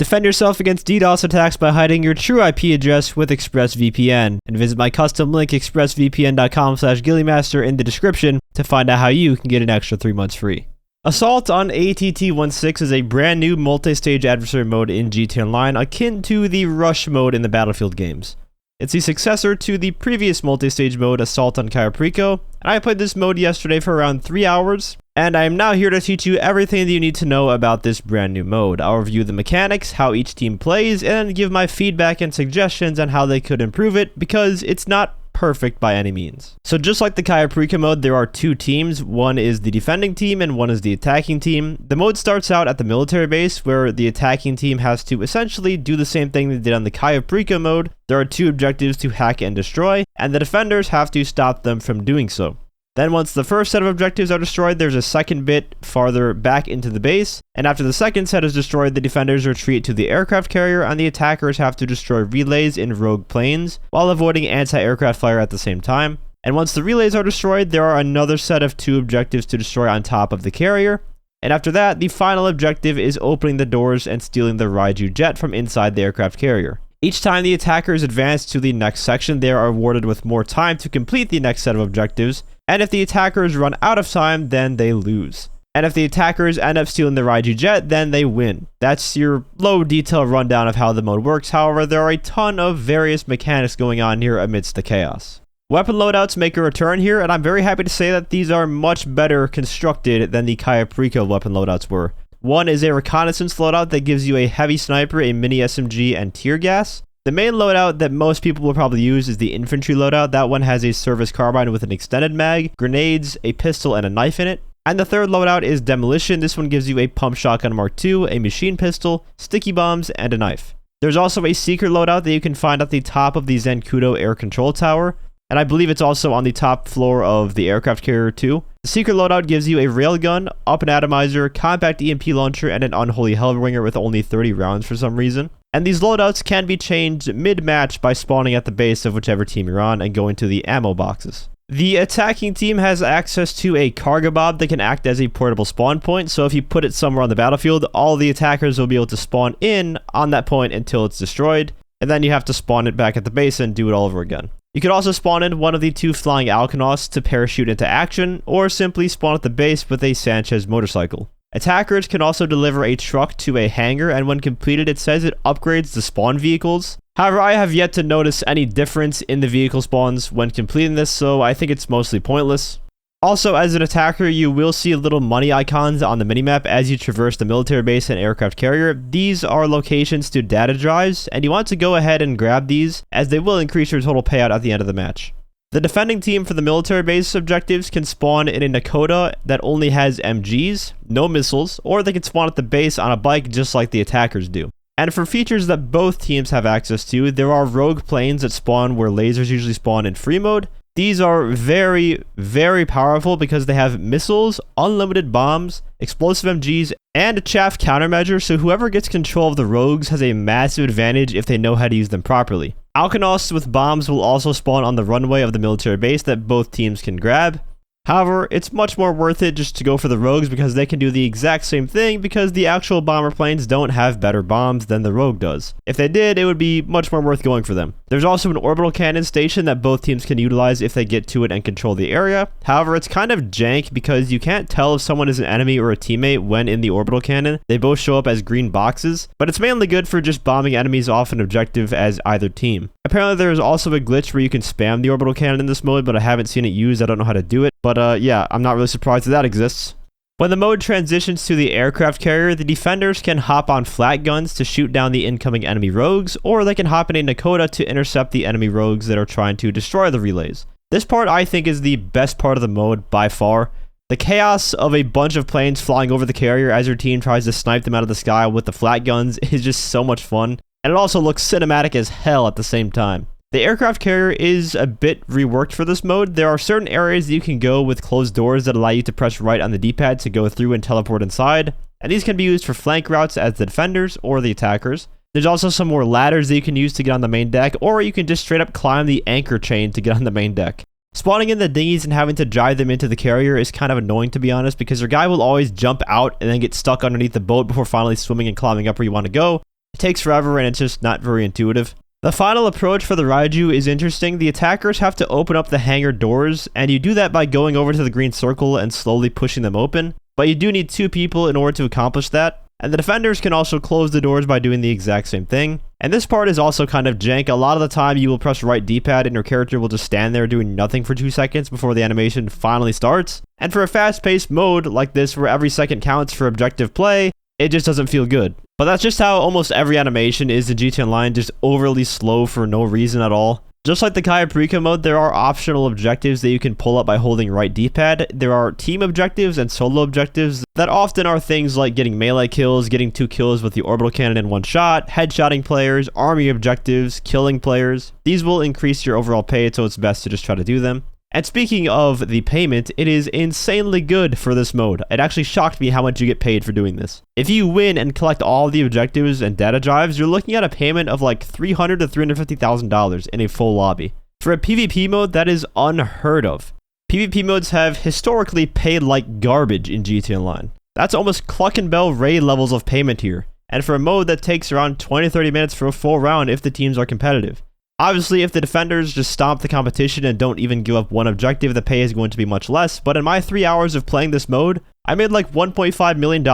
Defend yourself against DDoS attacks by hiding your true IP address with ExpressVPN, and visit my custom link expressvpn.com/ghilliemaster in the description to find out how you can get an extra 3 months free. Assault on ATT-16 is a brand new multi-stage adversary mode in GTA Online akin to the Rush mode in the Battlefield games. It's the successor to the previous multi-stage mode, Assault on Cayo Perico, and I played this mode yesterday for around 3 hours, and I am now here to teach you everything that you need to know about this brand new mode. I'll review the mechanics, how each team plays, and give my feedback and suggestions on how they could improve it, because it's not perfect by any means. So just like the Cayo Perico mode, there are two teams. One is the defending team and one is the attacking team. The mode starts out at the military base, where the attacking team has to essentially do the same thing they did on the Cayo Perico mode. There are two objectives to hack and destroy, and the defenders have to stop them from doing so. Then once the first set of objectives are destroyed, there's a second bit farther back into the base, and after the second set is destroyed, the defenders retreat to the aircraft carrier, and the attackers have to destroy relays in rogue planes, while avoiding anti-aircraft fire at the same time. And once the relays are destroyed, there are another set of two objectives to destroy on top of the carrier, and after that, the final objective is opening the doors and stealing the Raiju jet from inside the aircraft carrier. Each time the attackers advance to the next section, they are awarded with more time to complete the next set of objectives, and if the attackers run out of time, then they lose. And if the attackers end up stealing the Raiju jet, then they win. That's your low detail rundown of how the mode works. However, there are a ton of various mechanics going on here amidst the chaos. Weapon loadouts make a return here, and I'm very happy to say that these are much better constructed than the Cayo Perico weapon loadouts were. One is a reconnaissance loadout that gives you a heavy sniper, a mini SMG, and tear gas. The main loadout that most people will probably use is the infantry loadout. That one has a service carbine with an extended mag, grenades, a pistol, and a knife in it. And the third loadout is demolition. This one gives you a pump shotgun Mark II, a machine pistol, sticky bombs, and a knife. There's also a secret loadout that you can find at the top of the Zancudo air control tower, and I believe it's also on the top floor of the aircraft carrier too. The secret loadout gives you a railgun, up and atomizer, compact EMP launcher, and an unholy hellringer with only 30 rounds for some reason. And these loadouts can be changed mid-match by spawning at the base of whichever team you're on and going to the ammo boxes. The attacking team has access to a cargo bob that can act as a portable spawn point, so if you put it somewhere on the battlefield, all the attackers will be able to spawn in on that point until it's destroyed, and then you have to spawn it back at the base and do it all over again. You could also spawn in one of the two flying Alkanauts to parachute into action, or simply spawn at the base with a Sanchez motorcycle. Attackers can also deliver a truck to a hangar, and when completed, it says it upgrades the spawn vehicles. However, I have yet to notice any difference in the vehicle spawns when completing this, so I think it's mostly pointless. Also, as an attacker, you will see little money icons on the minimap as you traverse the military base and aircraft carrier. These are locations to data drives, and you want to go ahead and grab these, as they will increase your total payout at the end of the match. The defending team for the military base objectives can spawn in a Nakoda that only has MGs, no missiles, or they can spawn at the base on a bike just like the attackers do. And for features that both teams have access to, there are rogue planes that spawn where lasers usually spawn in free mode. These are very, very powerful because they have missiles, unlimited bombs, explosive MGs, and a chaff countermeasure, so whoever gets control of the rogues has a massive advantage if they know how to use them properly. Alkanauts with bombs will also spawn on the runway of the military base that both teams can grab. However, it's much more worth it just to go for the rogues because they can do the exact same thing because the actual bomber planes don't have better bombs than the rogue does. If they did, it would be much more worth going for them. There's also an orbital cannon station that both teams can utilize if they get to it and control the area. However, it's kind of jank because you can't tell if someone is an enemy or a teammate when in the orbital cannon. They both show up as green boxes, but it's mainly good for just bombing enemies off an objective as either team. Apparently, there is also a glitch where you can spam the orbital cannon in this mode, but I haven't seen it used. I don't know how to do it. But yeah, I'm not really surprised that exists. When the mode transitions to the aircraft carrier, the defenders can hop on flat guns to shoot down the incoming enemy rogues, or they can hop in a Nakoda to intercept the enemy rogues that are trying to destroy the relays. This part I think is the best part of the mode by far. The chaos of a bunch of planes flying over the carrier as your team tries to snipe them out of the sky with the flat guns is just so much fun, and it also looks cinematic as hell at the same time. The aircraft carrier is a bit reworked for this mode. There are certain areas that you can go with closed doors that allow you to press right on the D-pad to go through and teleport inside, and these can be used for flank routes as the defenders or the attackers. There's also some more ladders that you can use to get on the main deck, or you can just straight up climb the anchor chain to get on the main deck. Spawning in the dinghies and having to drive them into the carrier is kind of annoying, to be honest, because your guy will always jump out and then get stuck underneath the boat before finally swimming and climbing up where you want to go. It takes forever and it's just not very intuitive. The final approach for the Raiju is interesting. The attackers have to open up the hangar doors, and you do that by going over to the green circle and slowly pushing them open. But you do need 2 people in order to accomplish that. And the defenders can also close the doors by doing the exact same thing. And this part is also kind of jank. A lot of the time you will press right D-pad and your character will just stand there doing nothing for 2 seconds before the animation finally starts. And for a fast-paced mode like this where every second counts for objective play, it just doesn't feel good. But that's just how almost every animation is in GTA Online, just overly slow for no reason at all. Just like the Kayaprika mode, there are optional objectives that you can pull up by holding right D-pad. There are team objectives and solo objectives that often are things like getting melee kills, getting 2 kills with the orbital cannon in 1 shot, headshotting players, army objectives, killing players. These will increase your overall pay, so it's best to just try to do them. And speaking of the payment, it is insanely good for this mode. It actually shocked me how much you get paid for doing this. If you win and collect all the objectives and data drives, you're looking at a payment of like $300,000 to $350,000 in a full lobby. For a PvP mode, that is unheard of. PvP modes have historically paid like garbage in GTA Online. That's almost Cluck and Bell Ray levels of payment here. And for a mode that takes around 20-30 minutes for a full round if the teams are competitive. Obviously, if the defenders just stomp the competition and don't even give up 1 objective, the pay is going to be much less. But in my 3 hours of playing this mode, I made like $1.5 million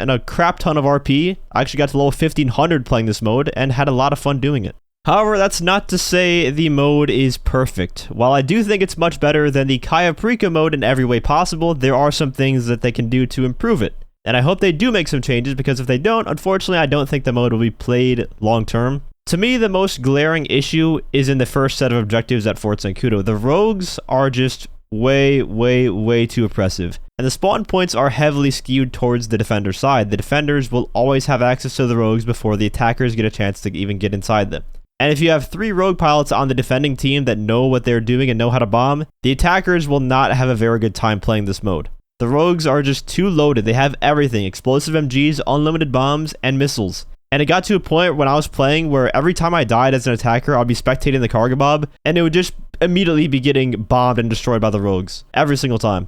and a crap ton of RP. I actually got to level 1500 playing this mode and had a lot of fun doing it. However, that's not to say the mode is perfect. While I do think it's much better than the Kayaprika mode in every way possible, there are some things that they can do to improve it. And I hope they do make some changes, because if they don't, unfortunately, I don't think the mode will be played long term. To me, the most glaring issue is in the first set of objectives at Fort Zancudo. The rogues are just way too oppressive. And the spawn points are heavily skewed towards the defender side. The defenders will always have access to the rogues before the attackers get a chance to even get inside them. And if you have 3 rogue pilots on the defending team that know what they're doing and know how to bomb, the attackers will not have a very good time playing this mode. The rogues are just too loaded. They have everything: explosive MGs, unlimited bombs, and missiles. And it got to a point when I was playing where every time I died as an attacker, I'd be spectating the cargo bob, and it would just immediately be getting bombed and destroyed by the rogues. Every single time.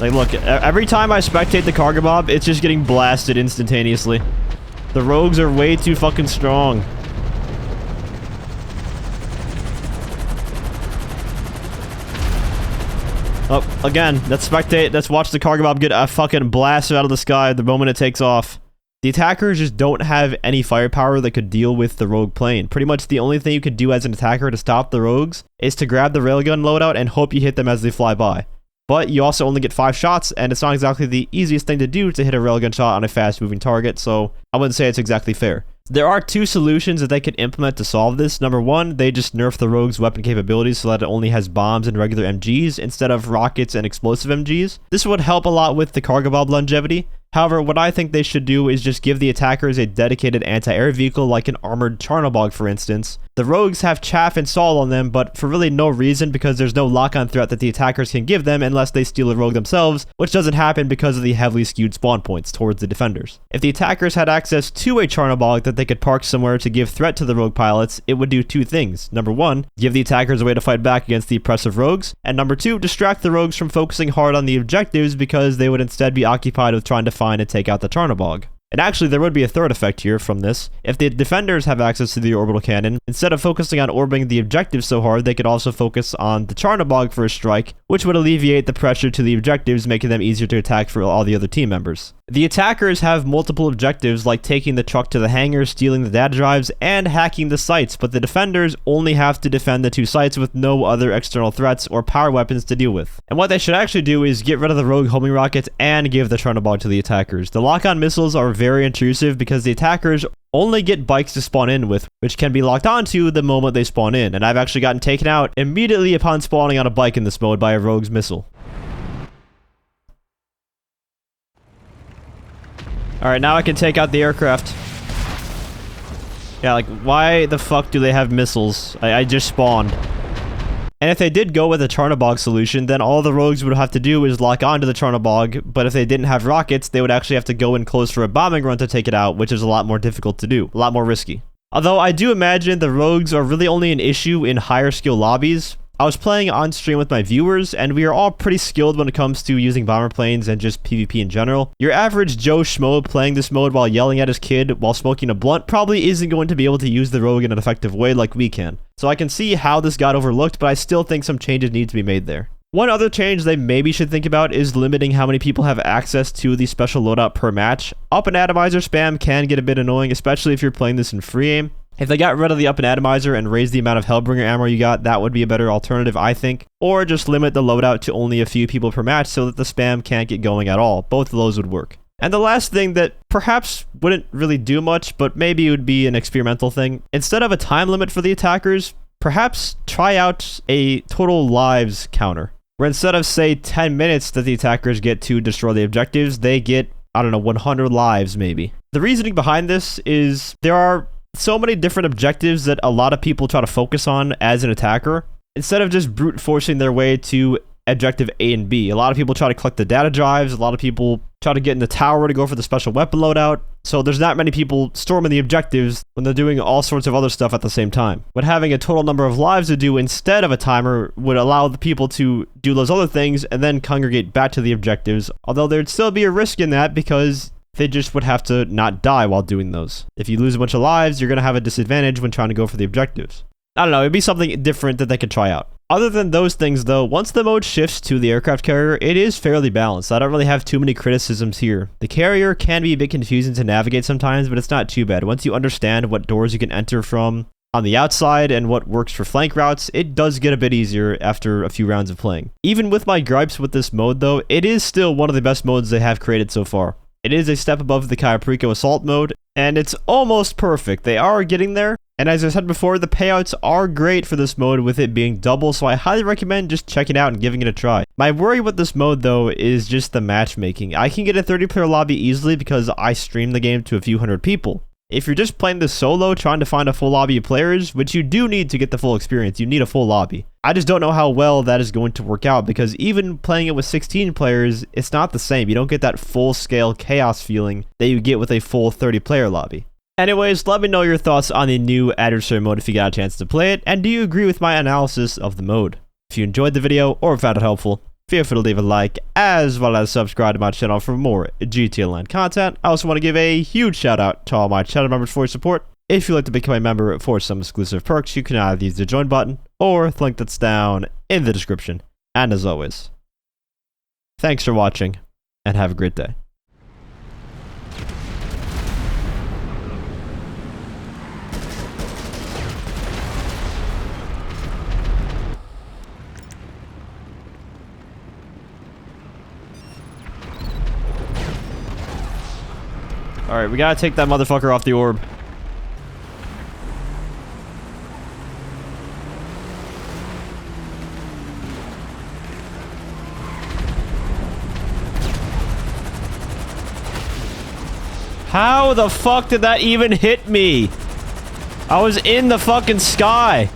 Like, look, every time I spectate the cargo bob, it's just getting blasted instantaneously. The rogues are way too fucking strong. Oh, again, let's spectate. Let's watch the cargo bob get fucking blasted out of the sky the moment it takes off. The attackers just don't have any firepower that could deal with the rogue plane. Pretty much the only thing you could do as an attacker to stop the rogues is to grab the railgun loadout and hope you hit them as they fly by. But you also only get 5 shots, and it's not exactly the easiest thing to do to hit a railgun shot on a fast-moving target, so I wouldn't say it's exactly fair. There are 2 solutions that they could implement to solve this. Number 1, they just nerf the rogue's weapon capabilities so that it only has bombs and regular MGs instead of rockets and explosive MGs. This would help a lot with the cargo bob longevity. However, what I think they should do is just give the attackers a dedicated anti-air vehicle like an armored Charnabog, for instance. The rogues have chaff installed on them, but for really no reason, because there's no lock-on threat that the attackers can give them unless they steal a rogue themselves, which doesn't happen because of the heavily skewed spawn points towards the defenders. If the attackers had access to a Charnabog that they could park somewhere to give threat to the rogue pilots, it would do 2 things. Number 1, give the attackers a way to fight back against the oppressive rogues, and number 2, distract the rogues from focusing hard on the objectives because they would instead be occupied with trying to find and take out the Charnabog. And actually, there would be a third effect here from this. If the defenders have access to the orbital cannon, instead of focusing on orbiting the objectives so hard, they could also focus on the Charnabog for a strike, which would alleviate the pressure to the objectives, making them easier to attack for all the other team members. The attackers have multiple objectives like taking the truck to the hangar, stealing the data drives, and hacking the sites, but the defenders only have to defend the 2 sites with no other external threats or power weapons to deal with. And what they should actually do is get rid of the rogue homing rockets and give the Charnabog to the attackers. The lock-on missiles are very intrusive because the attackers only get bikes to spawn in with, which can be locked onto the moment they spawn in, and I've actually gotten taken out immediately upon spawning on a bike in this mode by a rogue's missile. Alright, now I can take out the aircraft. Yeah, like, why the fuck do they have missiles? I just spawned. And if they did go with a Charnabog solution, then all the rogues would have to do is lock onto the Charnabog, but if they didn't have rockets, they would actually have to go in close for a bombing run to take it out, which is a lot more difficult to do, a lot more risky. Although I do imagine the rogues are really only an issue in higher skill lobbies. I was playing on stream with my viewers, and we are all pretty skilled when it comes to using bomber planes and just PvP in general. Your average Joe Schmo playing this mode while yelling at his kid while smoking a blunt probably isn't going to be able to use the rogue in an effective way like we can. So I can see how this got overlooked, but I still think some changes need to be made there. One other change they maybe should think about is limiting how many people have access to the special loadout per match. Up and atomizer spam can get a bit annoying, especially if you're playing this in free aim. If they got rid of the up and atomizer and raised the amount of Hellbringer ammo you got, that would be a better alternative, I think. Or just limit the loadout to only a few people per match so that the spam can't get going at all. Both of those would work. And the last thing that perhaps wouldn't really do much, but maybe it would be an experimental thing. Instead of a time limit for the attackers, perhaps try out a total lives counter, where instead of, say, 10 minutes that the attackers get to destroy the objectives, they get, I don't know, 100 lives maybe. The reasoning behind this is there are so many different objectives that a lot of people try to focus on as an attacker. Instead of just brute forcing their way to objective A and B, a lot of people try to collect the data drives, a lot of people try to get in the tower to go for the special weapon loadout. So there's not many people storming the objectives when they're doing all sorts of other stuff at the same time. But having a total number of lives to do instead of a timer would allow the people to do those other things and then congregate back to the objectives, although there'd still be a risk in that because they just would have to not die while doing those. If you lose a bunch of lives, you're going to have a disadvantage when trying to go for the objectives. I don't know, it'd be something different that they could try out. Other than those things though, once the mode shifts to the aircraft carrier, it is fairly balanced. I don't really have too many criticisms here. The carrier can be a bit confusing to navigate sometimes, but it's not too bad. Once you understand what doors you can enter from on the outside and what works for flank routes, it does get a bit easier after a few rounds of playing. Even with my gripes with this mode though, it is still one of the best modes they have created so far. It is a step above the Caprico Assault mode, and it's almost perfect. They are getting there. And as I said before, the payouts are great for this mode with it being double, so I highly recommend just checking it out and giving it a try. My worry with this mode though is just the matchmaking. I can get a 30-player lobby easily because I stream the game to a few hundred people. If you're just playing this solo, trying to find a full lobby of players, which you do need to get the full experience, you need a full lobby. I just don't know how well that is going to work out because even playing it with 16 players, it's not the same. You don't get that full-scale chaos feeling that you get with a full 30-player lobby. Anyways, let me know your thoughts on the new adversary mode if you got a chance to play it, and do you agree with my analysis of the mode? If you enjoyed the video or found it helpful, feel free to leave a like, as well as subscribe to my channel for more GTA Online content. I also want to give a huge shout out to all my channel members for your support. If you'd like to become a member for some exclusive perks, you can either use the join button or the link that's down in the description. And as always, thanks for watching and have a great day. Alright, we gotta take that motherfucker off the orb. How the fuck did that even hit me? I was in the fucking sky.